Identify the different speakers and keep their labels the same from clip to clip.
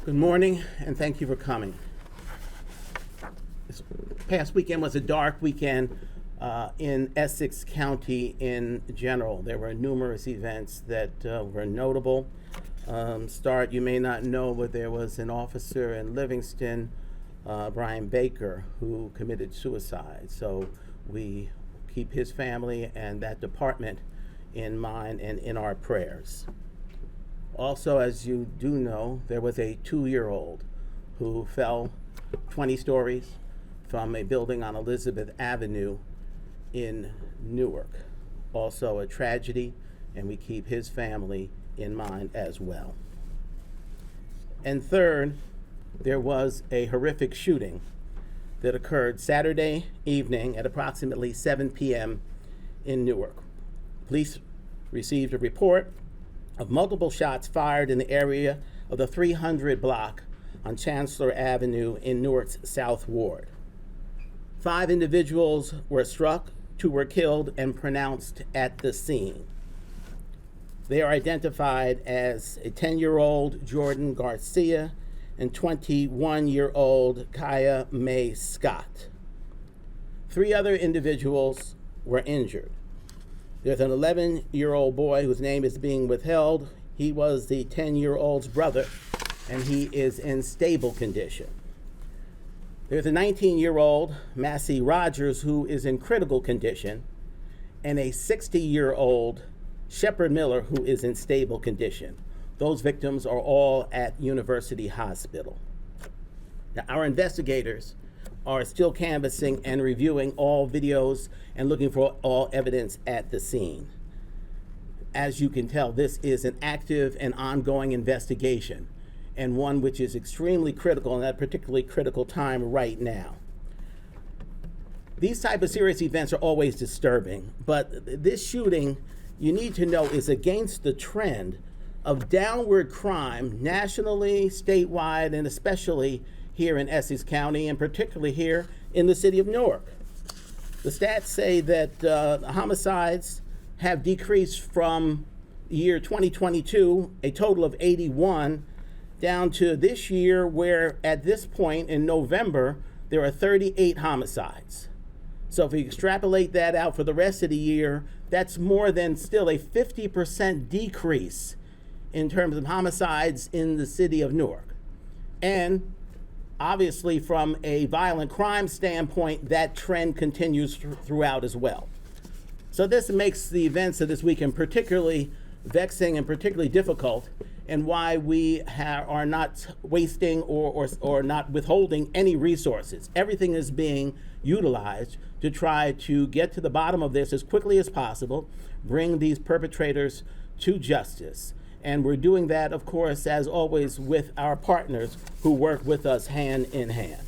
Speaker 1: Good morning, and thank you for coming. This past weekend was a dark weekend in Essex County in general. There were numerous events that were notable. You may not know, but there was an officer in Livingston, Brian Baker, who committed suicide. So we keep his family and that department in mind and in our prayers. Also, as you do know, there was a 2-year-old who fell 20 stories from a building on Elizabeth Avenue in Newark. Also a tragedy, and we keep his family in mind as well. And third, there was a horrific shooting that occurred Saturday evening at approximately 7 p.m. in Newark. Police received a report of multiple shots fired in the area of the 300 block on Chancellor Avenue in Newark's South Ward. 5 individuals were struck, 2 were killed and pronounced at the scene. They are identified as a 10-year-old Jordan Garcia and 21-year-old Kaya May Scott. 3 other individuals were injured. There's an 11-year-old boy whose name is being withheld. He was the 10-year-old's brother, and he is in stable condition. There's a 19-year-old, Massey Rogers, who is in critical condition, and a 60-year-old, Shepard Miller, who is in stable condition. Those victims are all at University Hospital. Now, our investigators are still canvassing and reviewing all videos and looking for all evidence at the scene. As you can tell, this is an active and ongoing investigation, and one which is extremely critical in that particularly critical time right now. These type of serious events are always disturbing, but this shooting, you need to know, is against the trend of downward crime nationally, statewide, and especially here in Essex County, and particularly here in the city of Newark. The stats say that homicides have decreased from the year 2022, a total of 81, down to this year, where at this point in November, there are 38 homicides. So if we extrapolate that out for the rest of the year, that's more than still a 50% decrease in terms of homicides in the city of Newark. And obviously, from a violent crime standpoint, that trend continues throughout as well. So this makes the events of this weekend particularly vexing and particularly difficult, and why we are not wasting or not withholding any resources. Everything is being utilized to try to get to the bottom of this as quickly as possible, bring these perpetrators to justice. And we're doing that, of course, as always, with our partners who work with us hand in hand.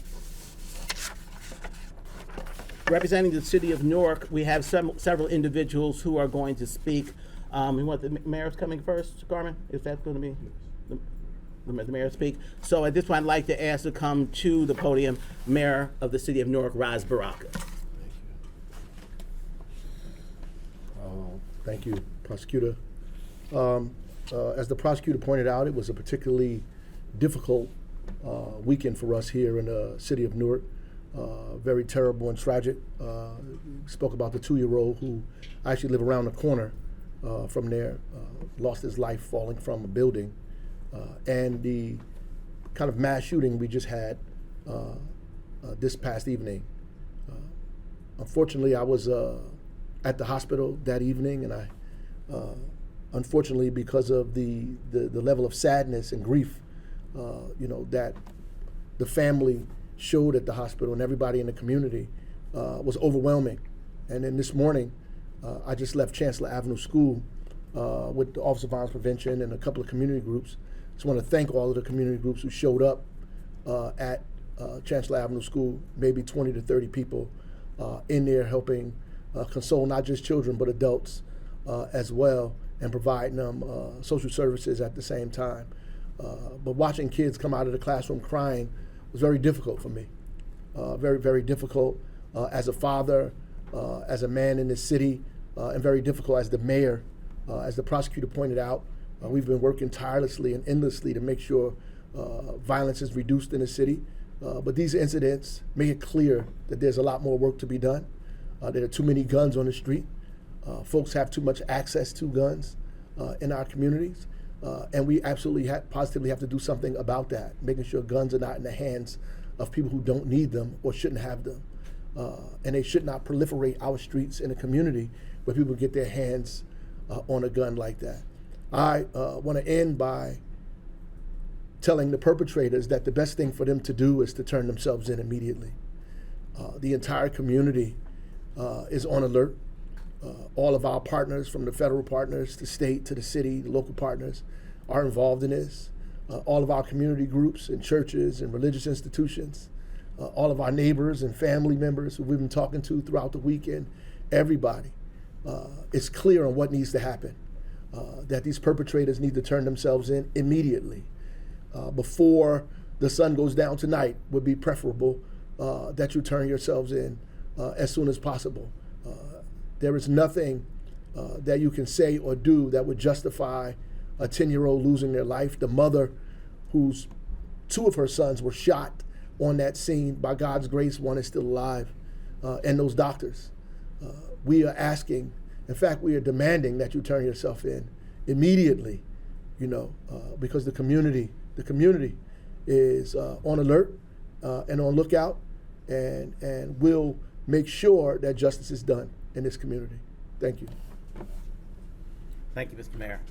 Speaker 1: Representing the city of Newark, we have several individuals who are going to speak. We want the mayor's coming first, Carmen? Is that going to be the mayor speak? So at this point, I'd like to ask to come to the podium, Mayor of the city of Newark, Raz Baraka.
Speaker 2: Thank you, Prosecutor. As the prosecutor pointed out, it was a particularly difficult weekend for us here in the city of Newark. Very terrible and tragic. Spoke about the 2-year-old who actually lived around the corner from there, lost his life falling from a building, and the kind of mass shooting we just had this past evening. Unfortunately, I was at the hospital that evening, and I unfortunately, because of the level of sadness and grief, that the family showed at the hospital and everybody in the community was overwhelming. And then this morning, I just left Chancellor Avenue School with the Office of Violence Prevention and a couple of community groups. Just want to thank all of the community groups who showed up at Chancellor Avenue School, maybe 20 to 30 people in there helping console not just children but adults as well, and providing them social services at the same time. But watching kids come out of the classroom crying was very difficult for me. Very, very difficult as a father, as a man in this city, and very difficult as the mayor. As the prosecutor pointed out, we've been working tirelessly and endlessly to make sure Violence is reduced in the city. But these incidents make it clear that there's a lot more work to be done. There are too many guns on the street. Folks have too much access to guns in our communities. And we absolutely positively have to do something about that, making sure guns are not in the hands of people who don't need them or shouldn't have them. And they should not proliferate our streets in a community where people get their hands on a gun like that. I want to end by telling the perpetrators that the best thing for them to do is to turn themselves in immediately. The entire community is on alert. All of our partners, from the federal partners to state to the city, the local partners, are involved in this. All of our community groups and churches and religious institutions, all of our neighbors and family members who we've been talking to throughout the weekend, everybody is clear on what needs to happen, that these perpetrators need to turn themselves in immediately. Before the sun goes down tonight would be preferable that you turn yourselves in as soon as possible. There is nothing that you can say or do that would justify a 10-year-old losing their life. The mother, whose two of her sons were shot on that scene, by God's grace, one is still alive, and those doctors. We are asking, in fact, we are demanding that you turn yourself in immediately, because the community is on alert and on lookout, and will make sure that justice is done in this community. Thank you.
Speaker 1: Thank you, Mr. Mayor.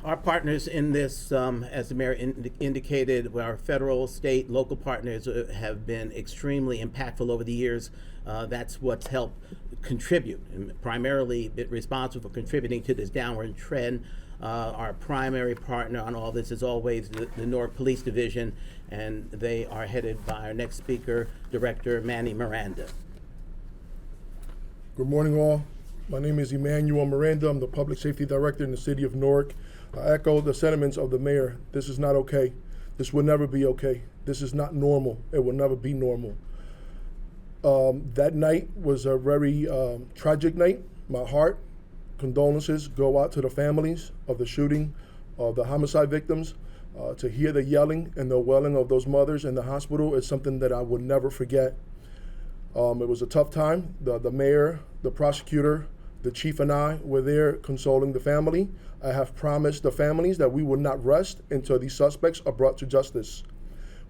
Speaker 1: Our partners in this, as the mayor indicated, our federal, state, local partners have been extremely impactful over the years. That's what's helped contribute, and primarily responsible for contributing to this downward trend. Our primary partner on all this is always the Newark Police Division, and they are headed by our next speaker, Director Manny Miranda.
Speaker 3: Good morning, all. My name is Emmanuel Miranda. I'm the Public Safety Director in the City of Newark. I echo the sentiments of the mayor. This is not okay. This will never be okay. This is not normal. It will never be normal. That night was a very tragic night. My heart, condolences go out to the families of the shooting, of the homicide victims. To hear the yelling and the wailing of those mothers in the hospital is something that I will never forget. It was a tough time. The mayor, the prosecutor, the chief and I were there consoling the family. I have promised the families that we will not rest until these suspects are brought to justice.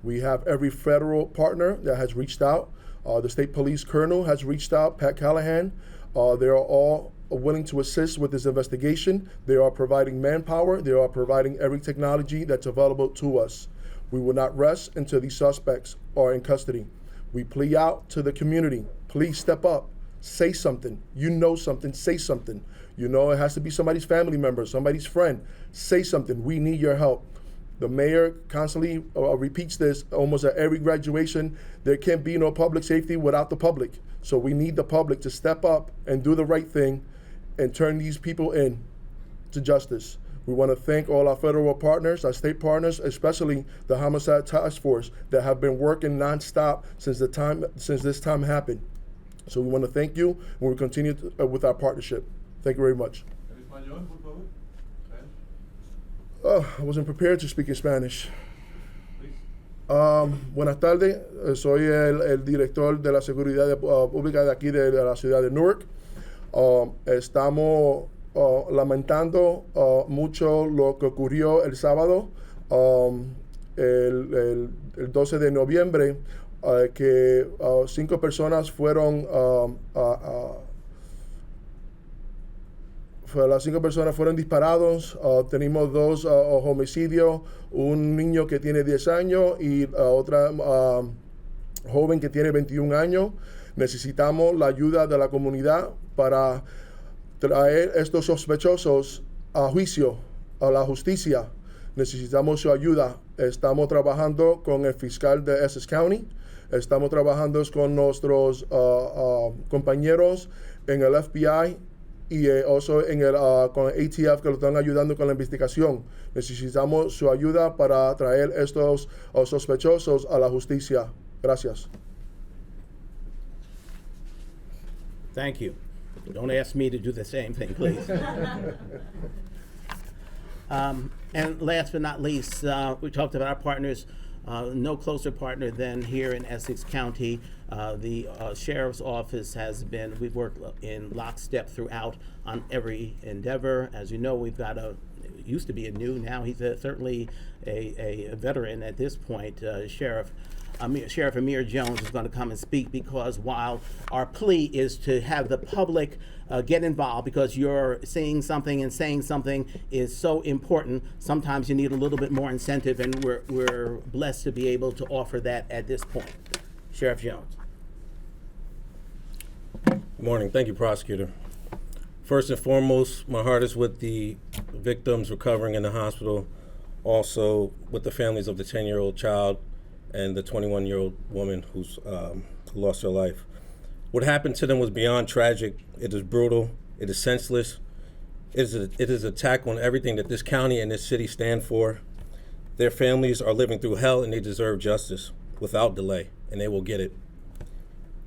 Speaker 3: We have every federal partner that has reached out. The state police colonel has reached out, Pat Callahan. They are all willing to assist with this investigation. They are providing manpower. They are providing every technology that's available to us. We will not rest until these suspects are in custody. We plea out to the community. Please step up. Say something. You know something. Say something. It has to be somebody's family member, somebody's friend. Say something. We need your help. The mayor constantly repeats this almost at every graduation. There can't be no public safety without the public. So we need the public to step up and do the right thing and turn these people in to justice. We want to thank all our federal partners, our state partners, especially the Homicide Task Force that have been working nonstop since this time happened. So we want to thank you, and we'll continue with our partnership. Thank you very much. I wasn't prepared to speak in Spanish. Buenas tardes, soy el director de la seguridad pública de aquí de la ciudad de Newark. Estamos lamentando mucho lo que ocurrió el sábado, el 12 de noviembre, que 5 personas las 5 personas fueron disparados. Tenemos 2 homicidios, un niño que tiene 10 años y otra joven que tiene 21 años. Necesitamos la ayuda de la comunidad para traer estos sospechosos a juicio, a la justicia. Necesitamos su ayuda. Estamos trabajando con el fiscal de Essex County. Estamos trabajando con nuestros compañeros en el FBI y also con el ATF, que lo están ayudando con la investigación. Necesitamos su ayuda para traer estos sospechosos a la justicia. Gracias.
Speaker 1: Thank you. Don't ask me to do the same thing, please. And last but not least, we talked about our partners. No closer partner than here in Essex County. The Sheriff's Office we've worked in lockstep throughout on every endeavor. As you know, we've got used to be a new, now he's certainly a veteran at this point, Sheriff Amir Jones is going to come and speak, because while our plea is to have the public get involved, because you're seeing something and saying something is so important, sometimes you need a little bit more incentive, and we're blessed to be able to offer that at this point. Sheriff Jones.
Speaker 4: Good morning. Thank you, Prosecutor. First and foremost, my heart is with the victims recovering in the hospital, also with the families of the 10-year-old child and the 21-year-old woman who's lost her life. What happened to them was beyond tragic. It is brutal. It is senseless. It is an attack on everything that this county and this city stand for. Their families are living through hell, and they deserve justice without delay, and they will get it.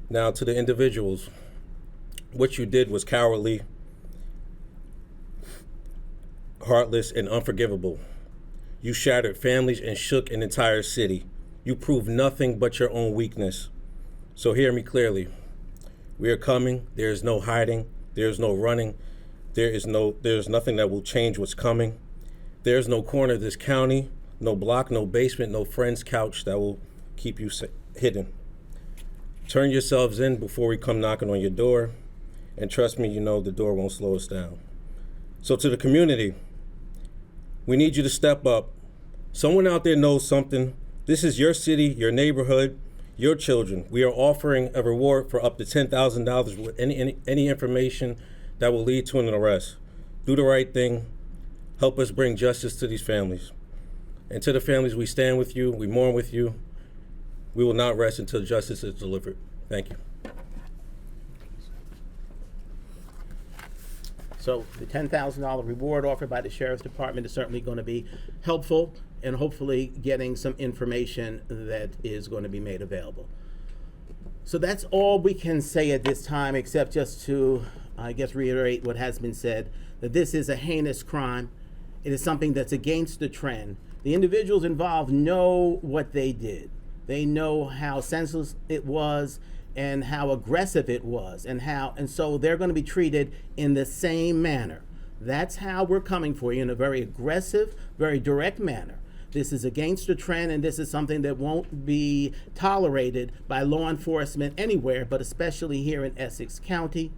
Speaker 4: Now, to the individuals, what you did was cowardly, heartless, and unforgivable. You shattered families and shook an entire city. You proved nothing but your own weakness. So hear me clearly. We are coming. There is no hiding. There is no running. There is nothing that will change what's coming. There is no corner of this county, no block, no basement, no friend's couch that will keep you hidden. Turn yourselves in before we come knocking on your door. And trust me, you know the door won't slow us down. So to the community, we need you to step up. Someone out there knows something. This is your city, your neighborhood, your children. We are offering a reward for up to $10,000 with any information that will lead to an arrest. Do the right thing. Help us bring justice to these families. And to the families, we stand with you. We mourn with you. We will not rest until justice is delivered. Thank you.
Speaker 1: So the $10,000 reward offered by the Sheriff's Department is certainly going to be helpful, and hopefully getting some information that is going to be made available. So that's all we can say at this time, except just to, I guess, reiterate what has been said, that this is a heinous crime. It is something that's against the trend. The individuals involved know what they did. They know how senseless it was and how aggressive it was, and so they're going to be treated in the same manner. That's how we're coming for you, in a very aggressive, very direct manner. This is against the trend, and this is something that won't be tolerated by law enforcement anywhere, but especially here in Essex County.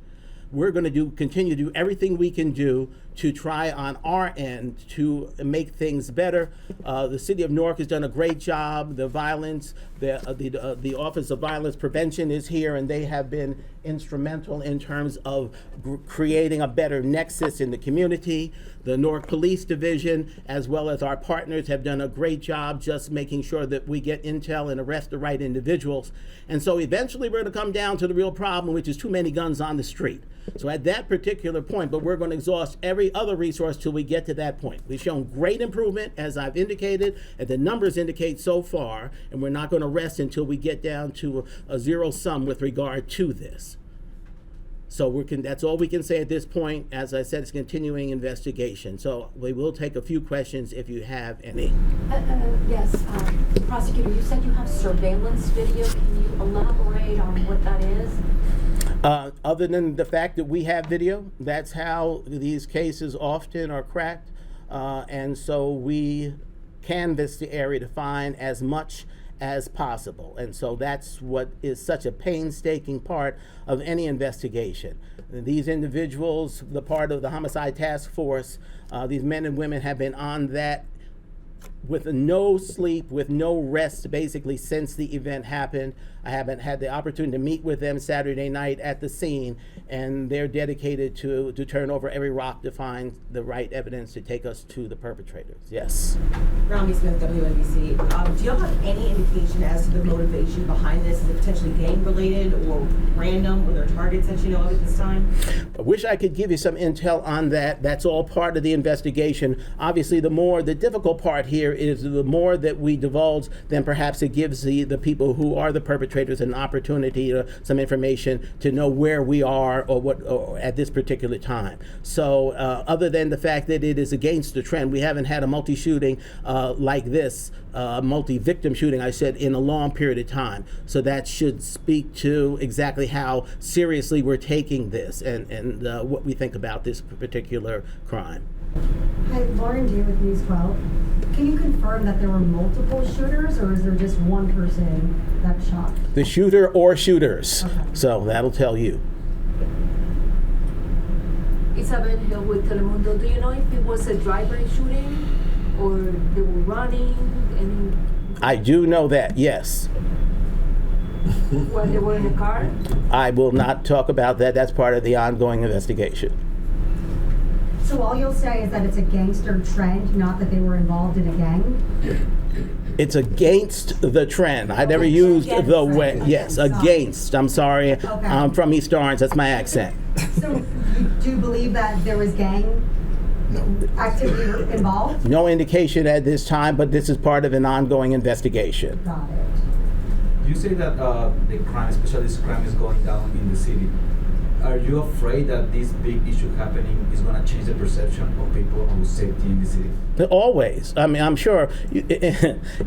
Speaker 1: We're going to continue to do everything we can do to try on our end to make things better. The City of Newark has done a great job. The Office of Violence Prevention is here, and they have been instrumental in terms of creating a better nexus in the community. The Newark Police Division, as well as our partners, have done a great job just making sure that we get intel and arrest the right individuals. And so eventually we're going to come down to the real problem, which is too many guns on the street. So at that particular point, but we're going to exhaust every other resource till we get to that point. We've shown great improvement, as I've indicated, and the numbers indicate so far, and we're not going to rest until we get down to a zero sum with regard to this. So that's all we can say at this point. As I said, it's continuing investigation. So we will take a few questions if you have any.
Speaker 5: Yes, Prosecutor, you said you have surveillance video. Can you elaborate on what that is?
Speaker 1: Other than the fact that we have video, that's how these cases often are cracked. And so we canvass the area to find as much as possible. And so that's what is such a painstaking part of any investigation. These individuals, the part of the Homicide Task Force, these men and women have been on that with no sleep, with no rest, basically, since the event happened. I haven't had the opportunity to meet with them Saturday night at the scene, and they're dedicated to turn over every rock to find the right evidence to take us to the perpetrators. Yes.
Speaker 6: Rami Smith, WNBC. Do you have any indication as to the motivation behind this? Is it potentially gang-related or random? Were there targets that you know of at this time?
Speaker 1: I wish I could give you some intel on that. That's all part of the investigation. Obviously, the difficult part here is the more that we divulge, then perhaps it gives the people who are the perpetrators perpetrators an opportunity or some information to know where we are or at this particular time. So other than the fact that it is against the trend, we haven't had a multi-shooting like this, multi-victim shooting, I said, in a long period of time. So that should speak to exactly how seriously we're taking this and what we think about this particular crime.
Speaker 7: Hi, Lauren Day with News 12. Can you confirm that there were multiple shooters, or is there just one person that shot?
Speaker 1: The shooter or shooters.
Speaker 7: Okay.
Speaker 1: So that'll tell you.
Speaker 8: Isabel Hill with Telemundo. Do you know if it was a drive-by shooting or they were running?
Speaker 1: I do know that, yes.
Speaker 8: While they were in the car?
Speaker 1: I will not talk about that. That's part of the ongoing investigation.
Speaker 7: So all you'll say is that it's a gangster trend, not that they were involved in a gang?
Speaker 1: It's against the trend. I never
Speaker 7: Okay,
Speaker 1: used
Speaker 7: against
Speaker 1: the
Speaker 7: the
Speaker 1: way.
Speaker 7: trend.
Speaker 1: Yes,
Speaker 7: Okay, sorry.
Speaker 1: against. I'm sorry.
Speaker 7: Okay.
Speaker 1: I'm from East Orange. That's my accent.
Speaker 7: So do you believe that there was gang activity involved?
Speaker 1: No indication at this time, but this is part of an ongoing investigation.
Speaker 7: Got it.
Speaker 9: You say that the crime, especially this crime, is going down in the city. Are you afraid that this big issue happening is going to change the perception of people who's safety in the city?
Speaker 1: Always. I mean, I'm sure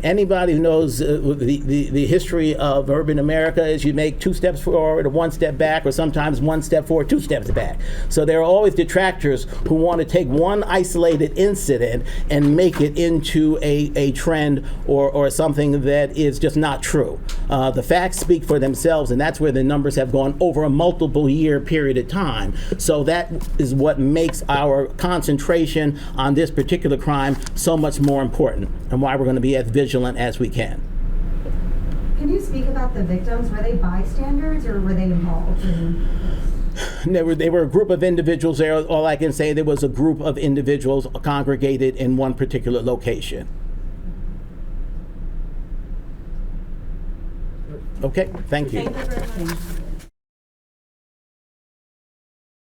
Speaker 1: anybody who knows the history of urban America is you make 2 steps forward or 1 step back, or sometimes 1 step forward, 2 steps back. So there are always detractors who want to take one isolated incident and make it into a trend or something that is just not true. The facts speak for themselves, and that's where the numbers have gone over a multiple year period of time. So that is what makes our concentration on this particular crime so much more important, and why we're going to be as vigilant as we can.
Speaker 7: Can you speak about the victims? Were they bystanders or were they involved in this?
Speaker 1: They were a group of individuals there. All I can say, there was a group of individuals congregated in one particular location. Okay, thank you.
Speaker 6: Thank you very much.